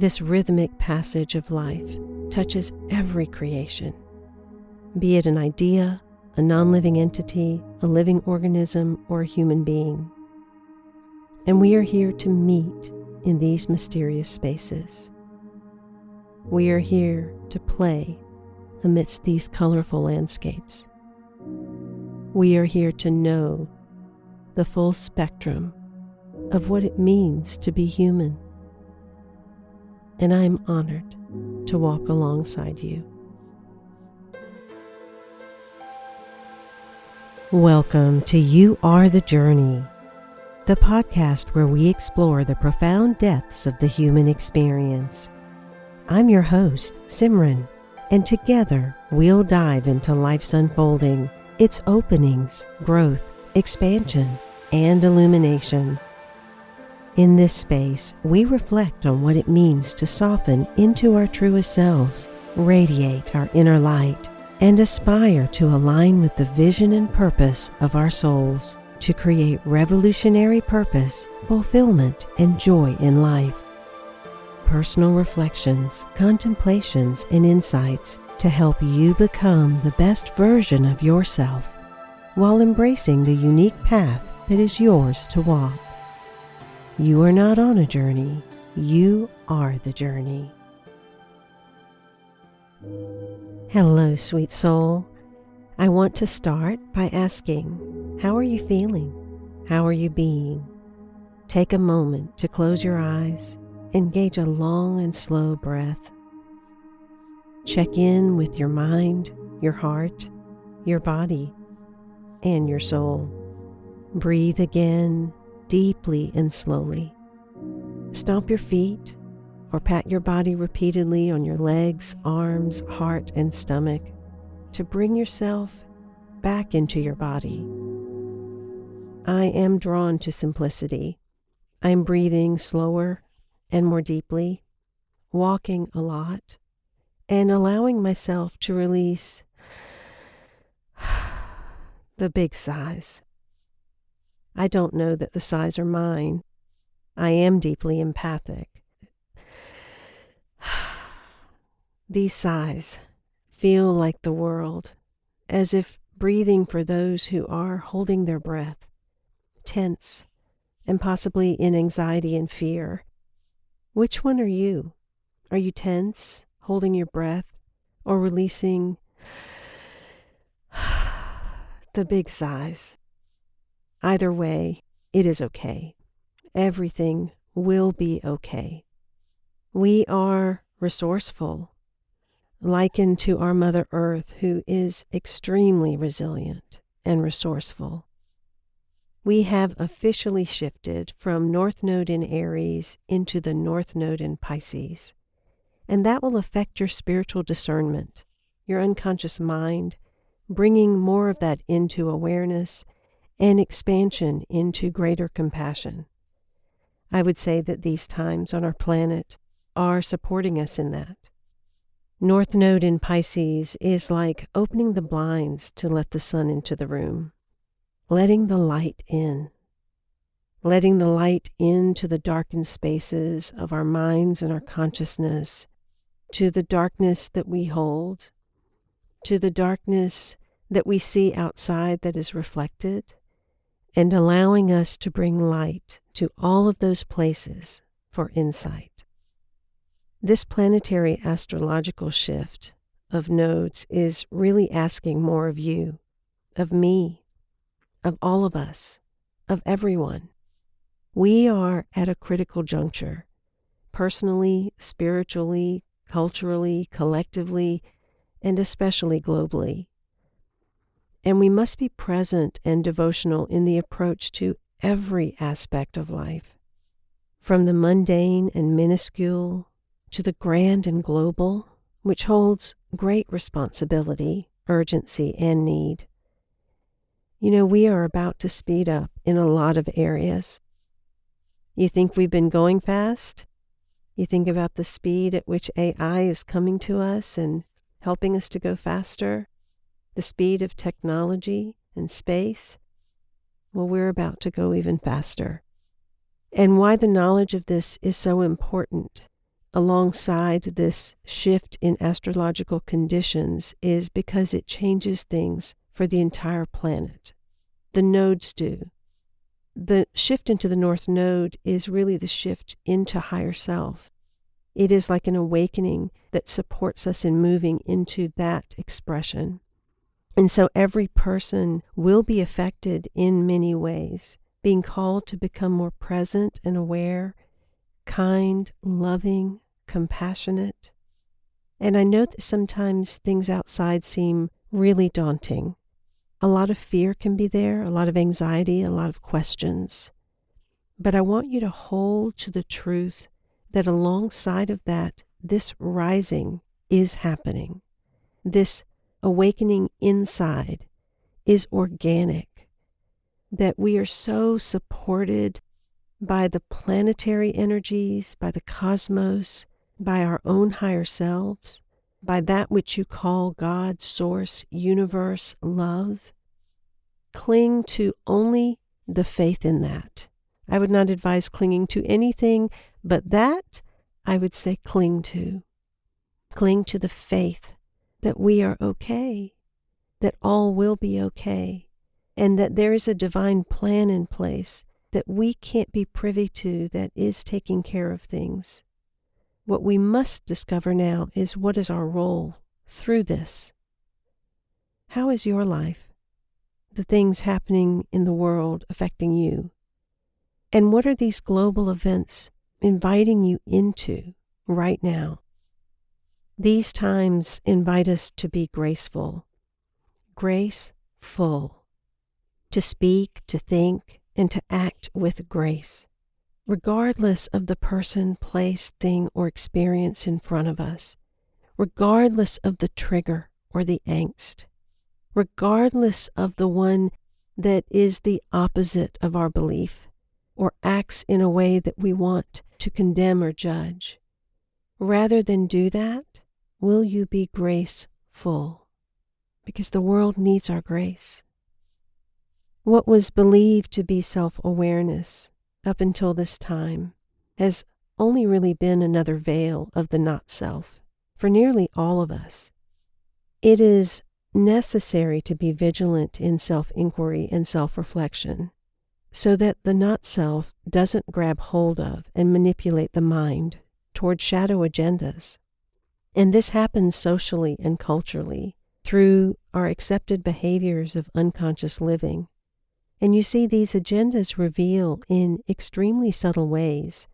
This rhythmic passage of life touches every creation, be it an idea, a non-living entity, a living organism, or a human being. And we are here to meet in these mysterious spaces. We are here to play amidst these colorful landscapes. We are here to know the full spectrum of what it means to be human. And I am honored to walk alongside you. Welcome to You Are the Journey, the podcast where we explore the profound depths of the human experience. I'm your host, SIMRAN, and together we'll dive into life's unfolding, its openings, growth, expansion, and illumination. In this space, we reflect on what it means to soften into our truest selves, radiate our inner light, and aspire to align with the vision and purpose of our souls to create revolutionary purpose, fulfillment, and joy in life. Personal reflections, contemplations, and insights to help you become the best version of yourself while embracing the unique path that is yours to walk. You are not on a journey, you are the journey. Hello, sweet soul. I want to start by asking, how are you feeling? How are you being? Take a moment to close your eyes, engage a long and slow breath. Check in with your mind, your heart, your body, and your soul. Breathe again, deeply and slowly. Stomp your feet or pat your body repeatedly on your legs, arms, heart, and stomach to bring yourself back into your body. I am drawn to simplicity. I'm breathing slower and more deeply, walking a lot, and allowing myself to release the big sighs. I don't know that the sighs are mine. I am deeply empathic. These sighs feel like the world, as if breathing for those who are holding their breath, tense, and possibly in anxiety and fear. Which one are you? Are you tense, holding your breath, or releasing the big sighs? Either way, it is okay. Everything will be okay. We are resourceful, likened to our Mother Earth, who is extremely resilient and resourceful. We have officially shifted from North Node in Aries into the North Node in Pisces, and that will affect your spiritual discernment, your unconscious mind, bringing more of that into awareness and expansion into greater compassion. I would say that these times on our planet are supporting us in that. North Node in Pisces is like opening the blinds to let the sun into the room, letting the light in to the darkened spaces of our minds and our consciousness, to the darkness that we hold, to the darkness that we see outside that is reflected, and allowing us to bring light to all of those places for insight. This planetary astrological shift of nodes is really asking more of you, of me, of all of us, of everyone. We are at a critical juncture, personally, spiritually, culturally, collectively, and especially globally. And we must be present and devotional in the approach to every aspect of life, from the mundane and minuscule to the grand and global, which holds great responsibility, urgency, and need. You know, we are about to speed up in a lot of areas. You think we've been going fast? You think about the speed at which AI is coming to us and helping us to go faster? The speed of technology and space? Well, we're about to go even faster. And why the knowledge of this is so important alongside this shift in astrological conditions is because it changes things for the entire planet. The nodes do. The shift into the North Node is really the shift into higher self. It is like an awakening that supports us in moving into that expression. And so every person will be affected in many ways, being called to become more present and aware, kind, loving, compassionate. And I know that sometimes things outside seem really daunting. A lot of fear can be there, a lot of anxiety, a lot of questions. But I want you to hold to the truth that alongside of that, this rising is happening. This awakening inside is organic, that we are so supported by the planetary energies, by the cosmos, by our own higher selves, by that which you call God, source, universe, love. Cling to only the faith in that. I would not advise clinging to anything but that. I would say cling to. Cling to the faith that we are okay, that all will be okay, and that there is a divine plan in place that we can't be privy to that is taking care of things. What we must discover now is what is our role through this. How is your life? The things happening in the world affecting you? And what are these global events inviting you into right now? These times invite us to be graceful, graceful, to speak, to think, and to act with grace, regardless of the person, place, thing, or experience in front of us, regardless of the trigger or the angst, regardless of the one that is the opposite of our belief or acts in a way that we want to condemn or judge. Rather than do that, will you be graceful? Because the world needs our grace. What was believed to be self-awareness up until this time has only really been another veil of the not-self for nearly all of us. It is necessary to be vigilant in self-inquiry and self-reflection so that the not-self doesn't grab hold of and manipulate the mind toward shadow agendas. And this happens socially and culturally through our accepted behaviors of unconscious living. And you see these agendas reveal in extremely subtle ways,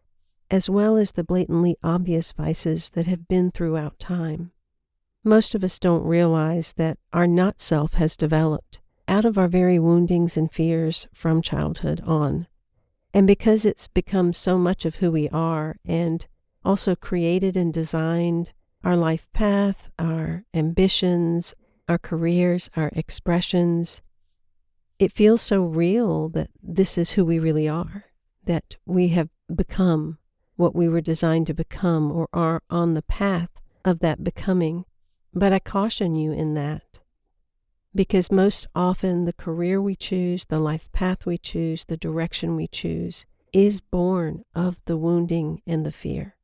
as well as the blatantly obvious vices that have been throughout time. Most of us don't realize that our not-self has developed out of our very woundings and fears from childhood on. And because it's become so much of who we are and also created and designed our life path, our ambitions, our careers, our expressions, it feels so real that this is who we really are, that we have become what we were designed to become or are on the path of that becoming. But I caution you in that, because most often the career we choose, the life path we choose, the direction we choose is born of the wounding and the fear,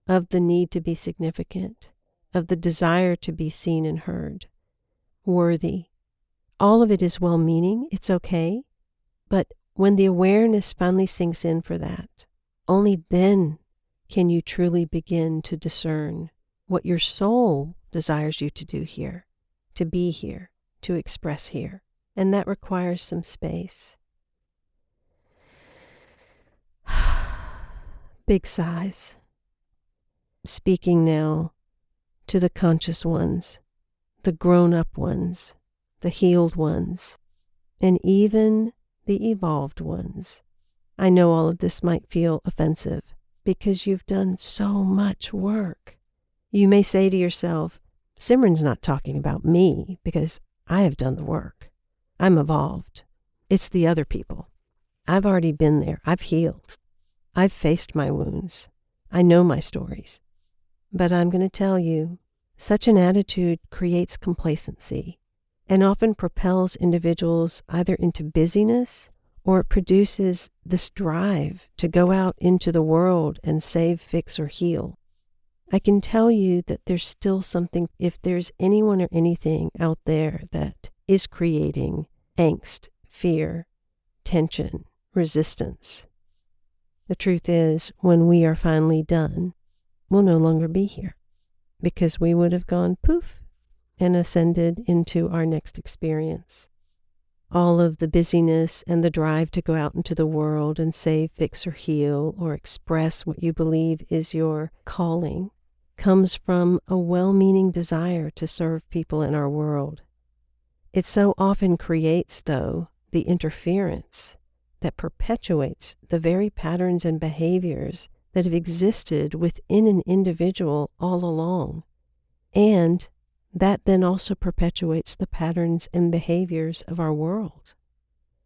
of the need to be significant, of the desire to be seen and heard, worthy. All of it is well-meaning, it's okay, but when the awareness finally sinks in for that, only then can you truly begin to discern what your soul desires you to do here, to be here, to express here. And that requires some space. Big sighs. Speaking now to the conscious ones, the grown-up ones, the healed ones, and even the evolved ones. I know all of this might feel offensive because you've done so much work. You may say to yourself, Simran's not talking about me because I have done the work. I'm evolved. It's the other people. I've already been there. I've healed. I've faced my wounds. I know my stories. But I'm going to tell you, such an attitude creates complacency and often propels individuals either into busyness or it produces this drive to go out into the world and save, fix, or heal. I can tell you that there's still something, if there's anyone or anything out there that is creating angst, fear, tension, resistance. The truth is, when we are finally done, we'll no longer be here because we would have gone poof and ascended into our next experience. All of the busyness and the drive to go out into the world and save, fix, or heal, or express what you believe is your calling comes from a well-meaning desire to serve people in our world. It so often creates, though, the interference that perpetuates the very patterns and behaviors that have existed within an individual all along. And that then also perpetuates the patterns and behaviors of our world.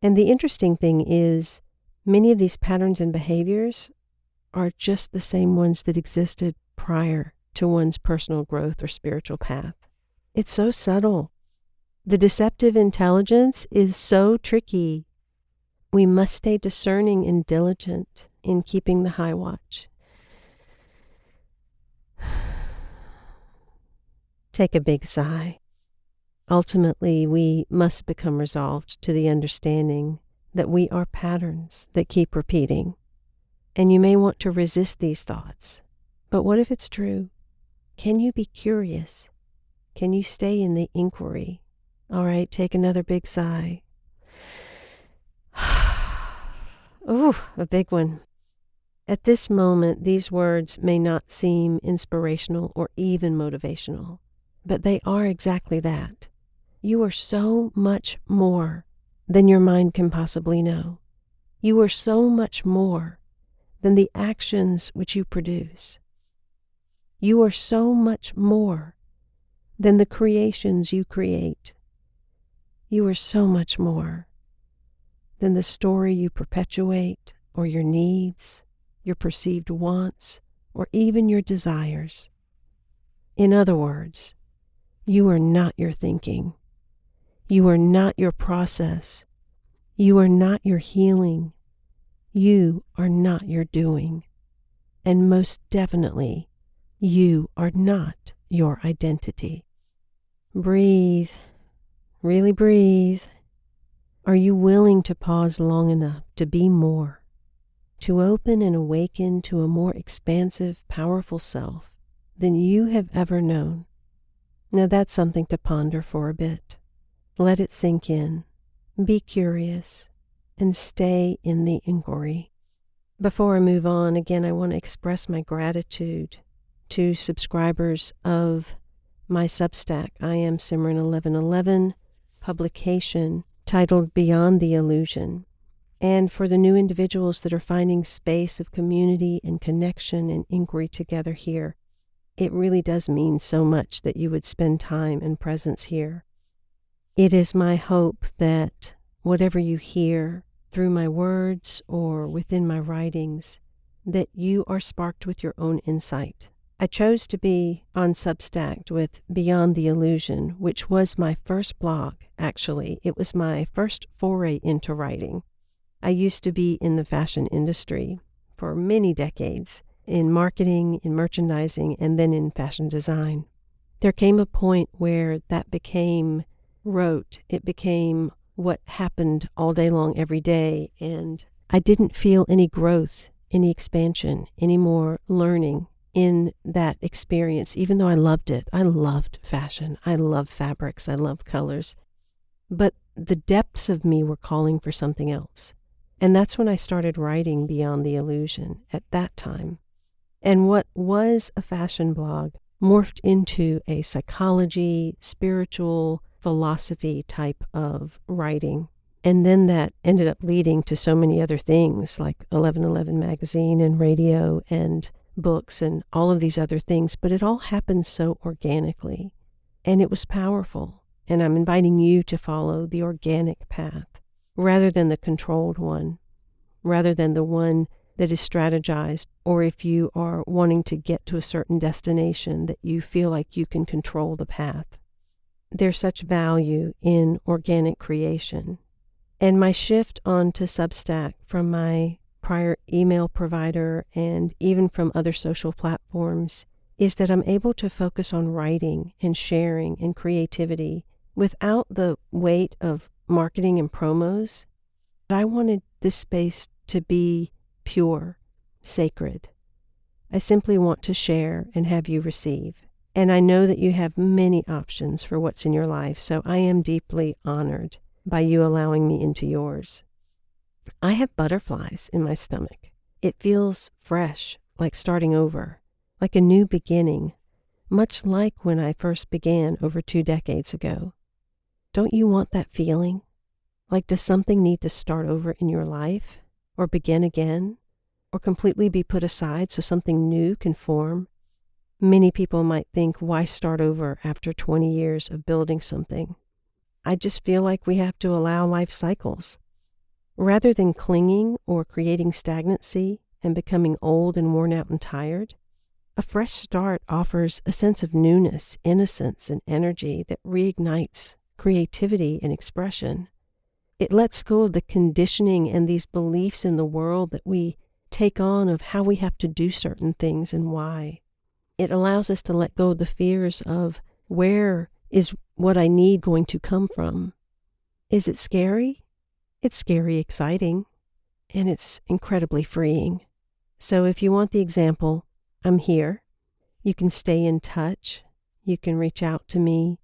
And the interesting thing is, many of these patterns and behaviors are just the same ones that existed prior to one's personal growth or spiritual path. It's so subtle. The deceptive intelligence is so tricky. We must stay discerning and diligent in keeping the high watch. Take a big sigh. Ultimately, we must become resolved to the understanding that we are patterns that keep repeating. And you may want to resist these thoughts. But what if it's true? Can you be curious? Can you stay in the inquiry? All right, take another big sigh. Ooh, a big one. At this moment, these words may not seem inspirational or even motivational, but they are exactly that. You are so much more than your mind can possibly know. You are so much more than the actions which you produce. You are so much more than the creations you create. You are so much more than the story you perpetuate, or your needs, your perceived wants, or even your desires. In other words, you are not your thinking. You are not your process. You are not your healing. You are not your doing. And most definitely, you are not your identity. Breathe. Really breathe. Are you willing to pause long enough to be more, to open and awaken to a more expansive, powerful self than you have ever known? Now that's something to ponder for a bit. Let it sink in. Be curious and stay in the inquiry. Before I move on, again, I want to express my gratitude to subscribers of my Substack. I am SIMRAN 1111 publication titled Beyond the Illusion. And for the new individuals that are finding space of community and connection and inquiry together here, it really does mean so much that you would spend time and presence here. It is my hope that whatever you hear through my words or within my writings, that you are sparked with your own insight. I chose to be on Substack with Beyond the Illusion, which was my first blog, actually. It was my first foray into writing. I used to be in the fashion industry for many decades, in marketing, in merchandising, and then in fashion design. There came a point where that became rote. It became what happened all day long, every day, and I didn't feel any growth, any expansion, any more learning in that experience, even though I loved it. I loved fashion. I love fabrics. I love colors. But the depths of me were calling for something else. And that's when I started writing Beyond the Illusion at that time. And what was a fashion blog morphed into a psychology, spiritual, philosophy type of writing. And then that ended up leading to so many other things like 1111 magazine and radio and books and all of these other things. But it all happened so organically. And it was powerful. And I'm inviting you to follow the organic path rather than the controlled one, rather than the one that is strategized, or if you are wanting to get to a certain destination that you feel like you can control the path. There's such value in organic creation. And my shift onto Substack from my prior email provider and even from other social platforms is that I'm able to focus on writing and sharing and creativity without the weight of marketing and promos. I wanted this space to be pure, sacred. I simply want to share and have you receive. And I know that you have many options for what's in your life, so I am deeply honored by you allowing me into yours. I have butterflies in my stomach. It feels fresh, like starting over, like a new beginning, much like when I first began over 2 decades ago. Don't you want that feeling? Like, does something need to start over in your life, or begin again, or completely be put aside so something new can form? Many people might think, why start over after 20 years of building something? I just feel like we have to allow life cycles. Rather than clinging or creating stagnancy and becoming old and worn out and tired, a fresh start offers a sense of newness, innocence, and energy that reignites creativity and expression. It lets go of the conditioning and these beliefs in the world that we take on of how we have to do certain things and why. It allows us to let go of the fears of, where is what I need going to come from? Is it scary? It's scary, exciting, and it's incredibly freeing. So if you want the example, I'm here. You can stay in touch. You can reach out to me.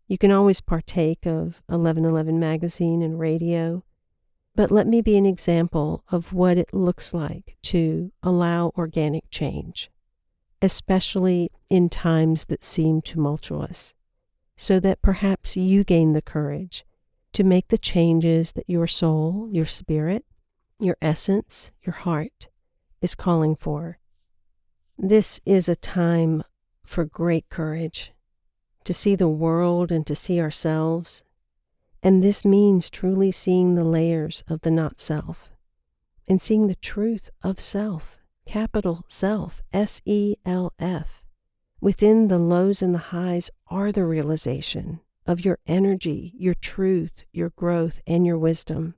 You can always partake of 1111 magazine and radio. But let me be an example of what it looks like to allow organic change, especially in times that seem tumultuous, so that perhaps you gain the courage to make the changes that your soul, your spirit, your essence, your heart is calling for. This is a time for great courage, to see the world and to see ourselves. And this means truly seeing the layers of the not self and seeing the truth of self, capital self, SELF. Within the lows and the highs are the realization of your energy, your truth, your growth, and your wisdom.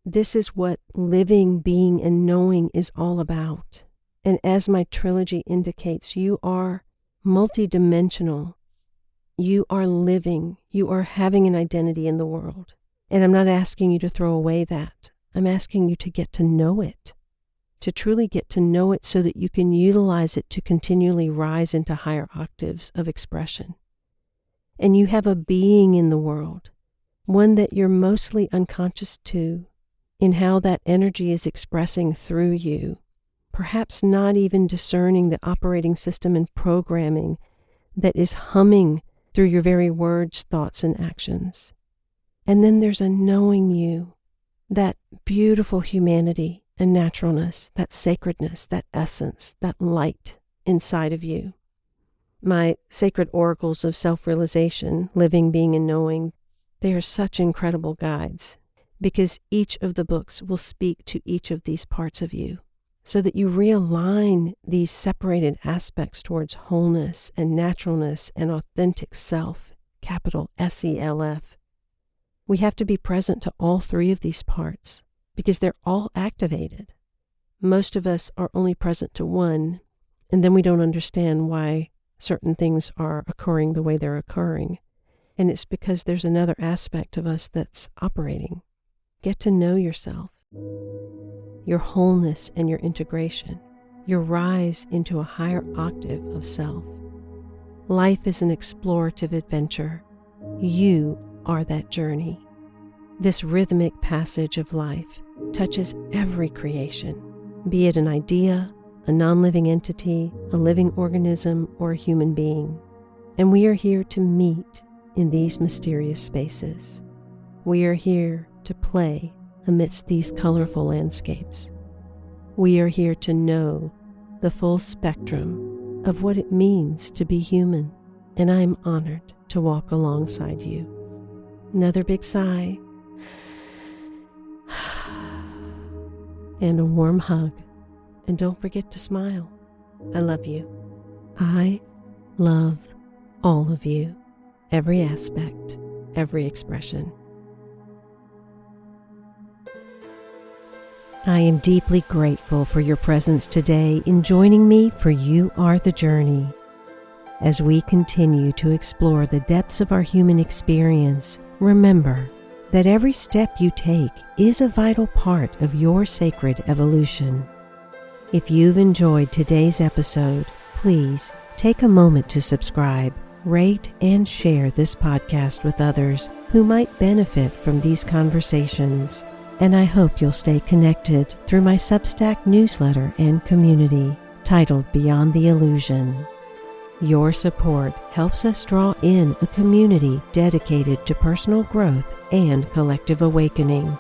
This is what living, being, and knowing is all about. And as my trilogy indicates, you are multidimensional. You are living. You are having an identity in the world. And I'm not asking you to throw away that. I'm asking you to get to know it, to truly get to know it so that you can utilize it to continually rise into higher octaves of expression. And you have a being in the world, one that you're mostly unconscious to, in how that energy is expressing through you, perhaps not even discerning the operating system and programming that is humming through your very words, thoughts, and actions. And then there's a knowing you, that beautiful humanity and naturalness, that sacredness, that essence, that light inside of you. My sacred oracles of self-realization, living, being, and knowing, they are such incredible guides because each of the books will speak to each of these parts of you so that you realign these separated aspects towards wholeness and naturalness and authentic self, capital SELF. We have to be present to all 3 of these parts because they're all activated. Most of us are only present to one, and then we don't understand why certain things are occurring the way they're occurring. And it's because there's another aspect of us that's operating. Get to know yourself, your wholeness and your integration, your rise into a higher octave of self. Life is an explorative adventure. You are that journey. This rhythmic passage of life touches every creation, be it an idea, a non-living entity, a living organism, or a human being. And we are here to meet in these mysterious spaces. We are here to play amidst these colorful landscapes. We are here to know the full spectrum of what it means to be human, and I'm honored to walk alongside you. Another big sigh, and a warm hug, and don't forget to smile. I love you. I love all of you, every aspect, every expression. I am deeply grateful for your presence today in joining me for You Are the Journey. As we continue to explore the depths of our human experience, remember that every step you take is a vital part of your sacred evolution. If you've enjoyed today's episode, please take a moment to subscribe, rate, and share this podcast with others who might benefit from these conversations. And I hope you'll stay connected through my Substack newsletter and community titled Beyond the Illusion. Your support helps us draw in a community dedicated to personal growth and collective awakening.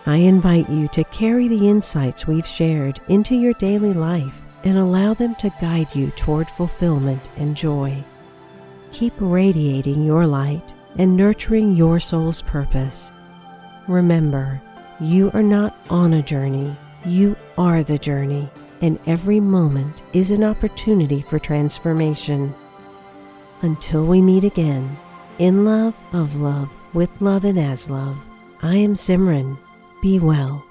I invite you to carry the insights we've shared into your daily life and allow them to guide you toward fulfillment and joy. Keep radiating your light and nurturing your soul's purpose. Remember, you are not on a journey, you are the journey, and every moment is an opportunity for transformation. Until we meet again, in love, of love, with love, and as love, I am SIMRAN. Be well.